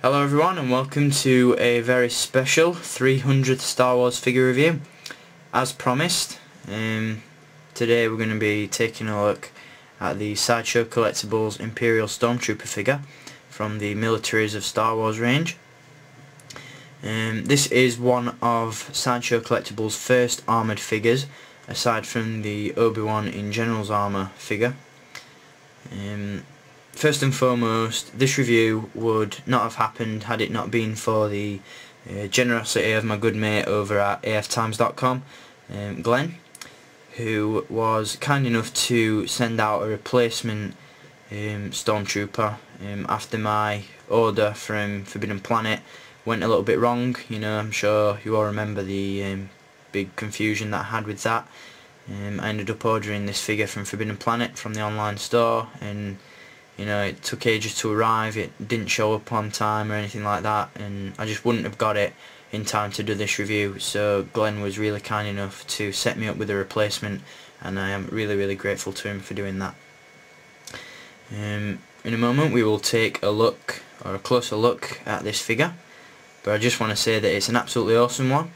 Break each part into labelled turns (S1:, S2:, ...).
S1: Hello everyone and welcome to a very special 300th Star Wars figure review. As promised, today we're going to be taking a look at the Sideshow Collectibles Imperial Stormtrooper figure from the Militaries of Star Wars range. This is one of Sideshow Collectibles' first armoured figures, aside from the Obi-Wan in General's armour figure. First and foremost, this review would not have happened had it not been for the generosity of my good mate over at aftimes.com, Glenn, who was kind enough to send out a replacement Stormtrooper after my order from Forbidden Planet went a little bit wrong. You know, I'm sure you all remember the big confusion that I had with that. I ended up ordering this figure from Forbidden Planet from the online store, and you know, it took ages to arrive, it didn't show up on time or anything like that, and I just wouldn't have got it in time to do this review. So Glenn was really kind enough to set me up with a replacement, and I am really grateful to him for doing that. In a moment we will take a look, or a closer look, at this figure, but I just want to say that it's an absolutely awesome one.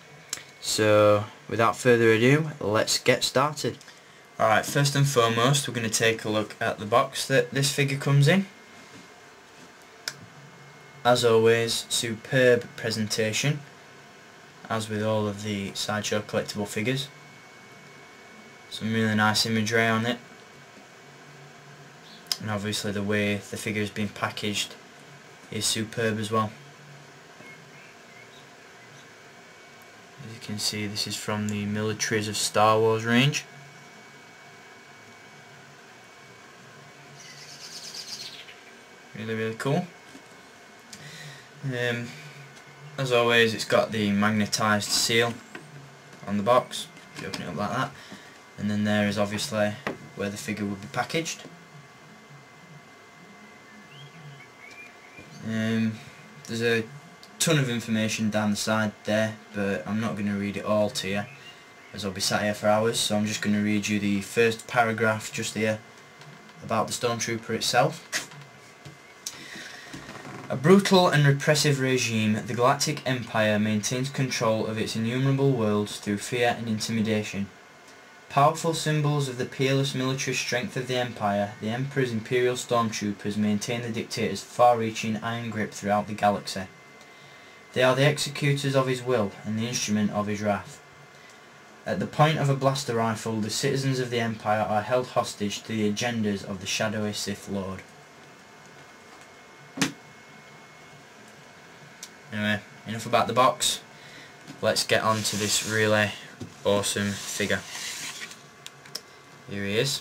S1: So without further ado, let's get started. Alright, first and foremost we're going to take a look at the box that this figure comes in. As always, superb presentation, as with all of the Sideshow collectible figures. Some really nice imagery on it, and obviously the way the figure has been packaged is superb as well. As you can see, this is from the Militaries of Star Wars range. Really cool. As always, it's got the magnetised seal on the box. You open it up like that, and then there is obviously where the figure will be packaged. There's a ton of information down the side there, but I'm not going to read it all to you, as I'll be sat here for hours, so I'm just going to read you the first paragraph just here about the Stormtrooper itself. A brutal and repressive regime, the Galactic Empire maintains control of its innumerable worlds through fear and intimidation. Powerful symbols of the peerless military strength of the Empire, the Emperor's Imperial Stormtroopers maintain the dictator's far-reaching iron grip throughout the galaxy. They are the executors of his will and the instrument of his wrath. At the point of a blaster rifle, the citizens of the Empire are held hostage to the agendas of the shadowy Sith Lord. Anyway, enough about the box. Let's get on to this really awesome figure. Here he is.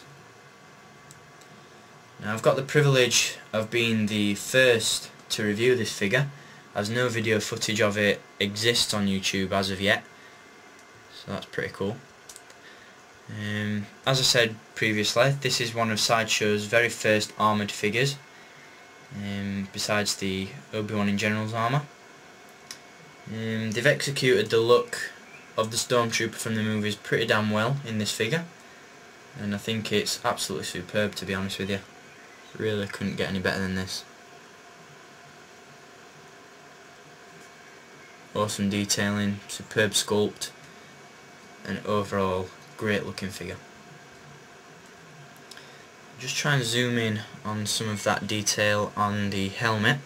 S1: Now, I've got the privilege of being the first to review this figure, as no video footage of it exists on YouTube as of yet, so that's pretty cool. As I said previously, this is one of Sideshow's very first armoured figures, besides the Obi-Wan in General's armour. They've executed the look of the Stormtrooper from the movies pretty damn well in this figure, and I think it's absolutely superb, to be honest with you. Really couldn't get any better than this. Awesome detailing, superb sculpt, and overall great looking figure. Just try and zoom in on some of that detail on the helmet.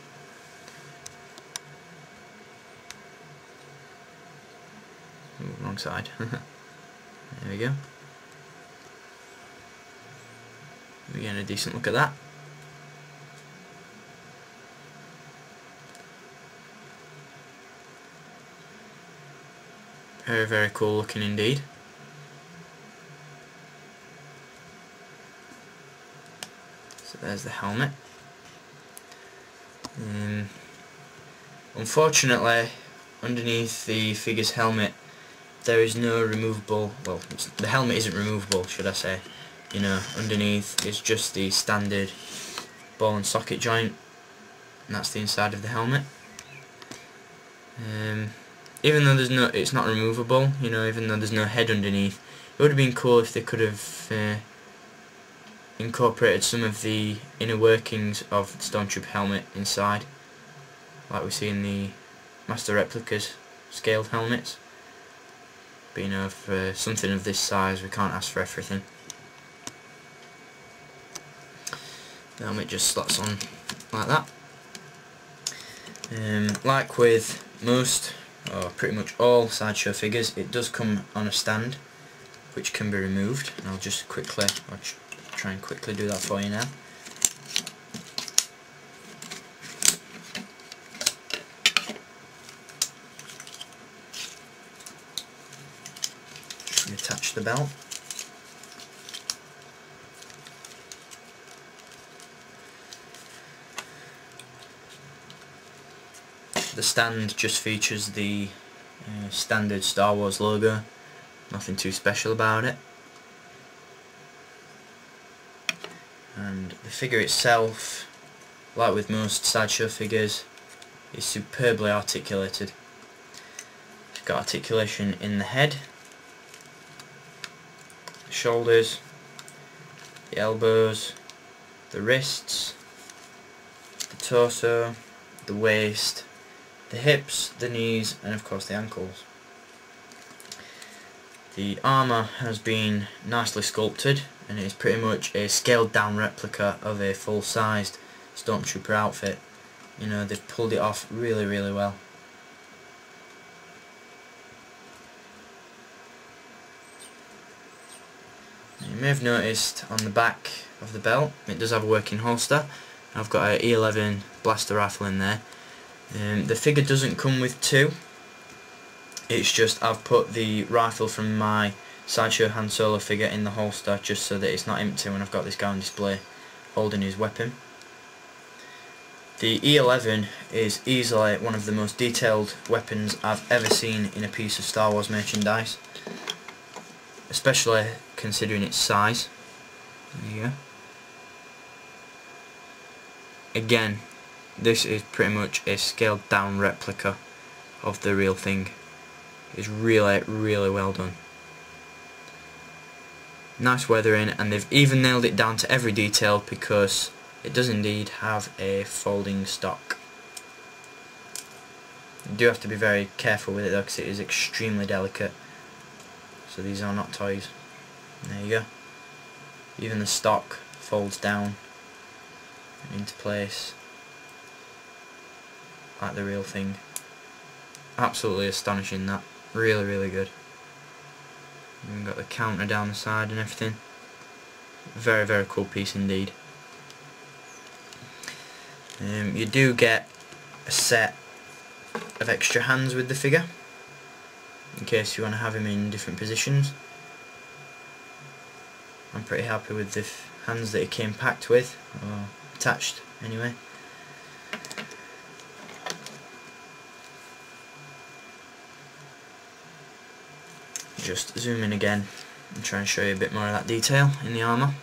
S1: Ooh, wrong side. There we go. We're getting a decent look at that. Very cool looking indeed. So there's the helmet. Unfortunately, underneath the figure's helmet there is no removable, well, the helmet isn't removable, should I say. You know, underneath is just the standard ball and socket joint, and that's the inside of the helmet. Even though it's not removable, you know, even though there's no head underneath, it would have been cool if they could have incorporated some of the inner workings of the Stormtrooper helmet inside. like we see in the Master Replicas scaled helmets. But you know, for something of this size we can't ask for everything. The helmet just slots on like that. Like with most, or pretty much all Sideshow figures, it does come on a stand which can be removed, and I'll just quickly, try and quickly do that for you now. Attach the belt. The stand just features the standard Star Wars logo, nothing too special about it. And the figure itself, like with most Sideshow figures, is superbly articulated. It's got articulation in the head, the shoulders, the elbows, the wrists, the torso, the waist, the hips, the knees, and of course the ankles. The armour has been nicely sculpted, and it is pretty much a scaled down replica of a full-sized Stormtrooper outfit. You know, they've pulled it off really, really well. You may have noticed on the back of the belt it does have a working holster. I've got an E11 blaster rifle in there. The figure doesn't come with two. It's just I've put the rifle from my Sideshow Han Solo figure in the holster just so that it's not empty when I've got this guy on display holding his weapon. The E11 is easily one of the most detailed weapons I've ever seen in a piece of Star Wars merchandise, especially considering its size. There you go. Again, this is pretty much a scaled down replica of the real thing. It's really, really well done. Nice weathering, and they've even nailed it down to every detail because it does indeed have a folding stock. You do have to be very careful with it though, because it is extremely delicate. So these are not toys. There you go. Even the stock folds down and into place like the real thing. Absolutely astonishing, that. Really, really good. And we've got the counter down the side and everything. Very, very cool piece indeed. You do get a set of extra hands with the figure, in case you want to have him in different positions. I'm pretty happy with the hands that he came packed with, or attached anyway. Just zoom in again and try and show you a bit more of that detail in the armour.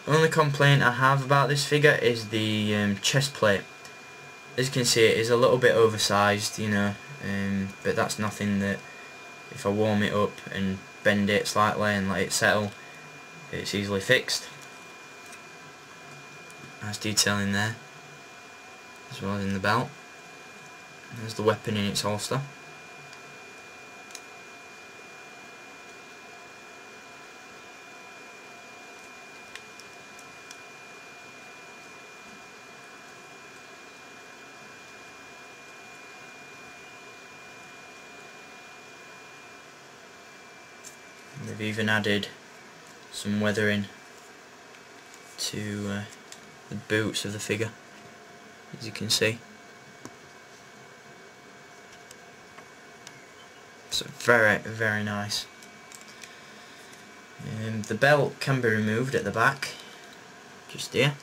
S1: The only complaint I have about this figure is the chest plate. As you can see, it is a little bit oversized, you know, but that's nothing that, if I warm it up and bend it slightly and let it settle, it's easily fixed. Nice detail in there, as well as in the belt. There's the weapon in its holster. They've even added some weathering to the boots of the figure, as you can see. So very, very nice. The belt can be removed at the back, just here.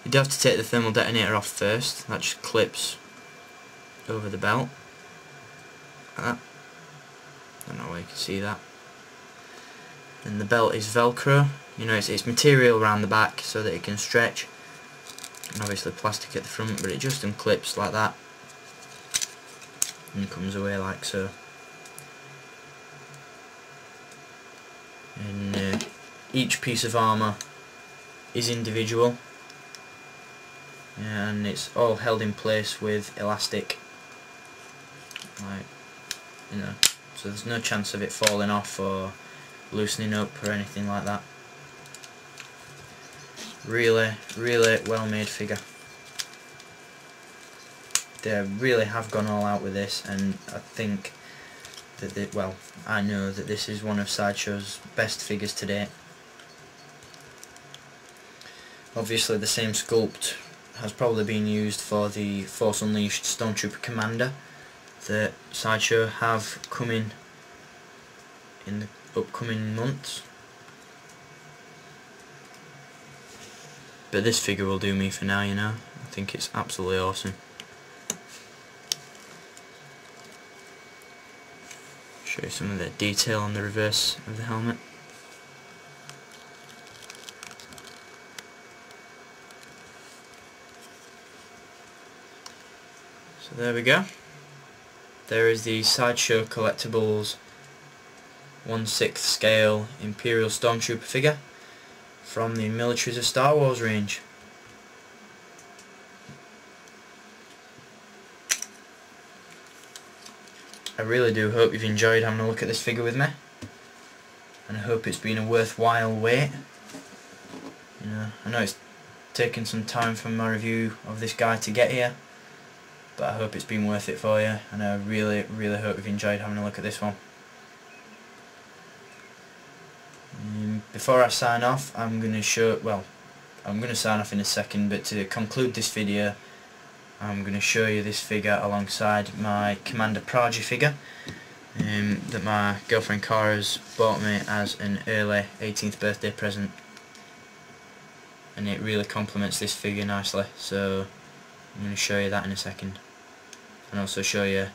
S1: You do have to take the thermal detonator off first. That just clips over the belt, like that. I don't know where you can see that. And the belt is Velcro. You know, it's material around the back so that it can stretch, and obviously plastic at the front, but it just unclips like that and comes away like so. And each piece of armour is individual, and it's all held in place with elastic, like, you know, so there's no chance of it falling off or loosening up or anything like that. Really well made figure. They really have gone all out with this, and I think that I know that this is one of Sideshow's best figures to date. Obviously the same sculpt has probably been used for the Force Unleashed Stormtrooper Commander that Sideshow have coming in the upcoming months. But this figure will do me for now, you know. I think it's absolutely awesome. Show you some of the detail on the reverse of the helmet. So there we go. There is the Sideshow Collectibles 1/6 scale Imperial Stormtrooper figure from the Militaries of Star Wars range. I really do hope you've enjoyed having a look at this figure with me, and I hope it's been a worthwhile wait. You know, I know it's taken some time from my review of this guy to get here, but I hope it's been worth it for you, and I really hope you've enjoyed having a look at this one. Before I sign off, I'm going to sign off in a second, but to conclude this video, I'm going to show you this figure alongside my Commander Prodigy figure that my girlfriend Cara's bought me as an early 18th birthday present, and it really complements this figure nicely, so I'm going to show you that in a second, and also show you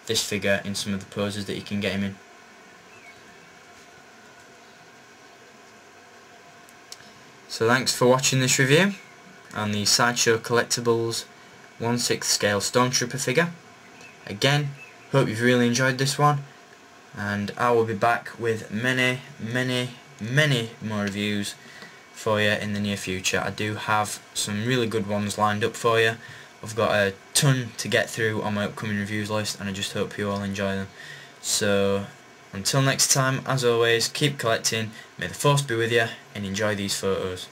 S1: this figure in some of the poses that you can get him in. So thanks for watching this review on the Sideshow Collectibles 1/6 scale Stormtrooper figure. Again, hope you've really enjoyed this one, and I will be back with many more reviews for you in the near future. I do have some really good ones lined up for you. I've got a ton to get through on my upcoming reviews list, and I just hope you all enjoy them. So until next time, as always, keep collecting, may the Force be with you, and enjoy these photos.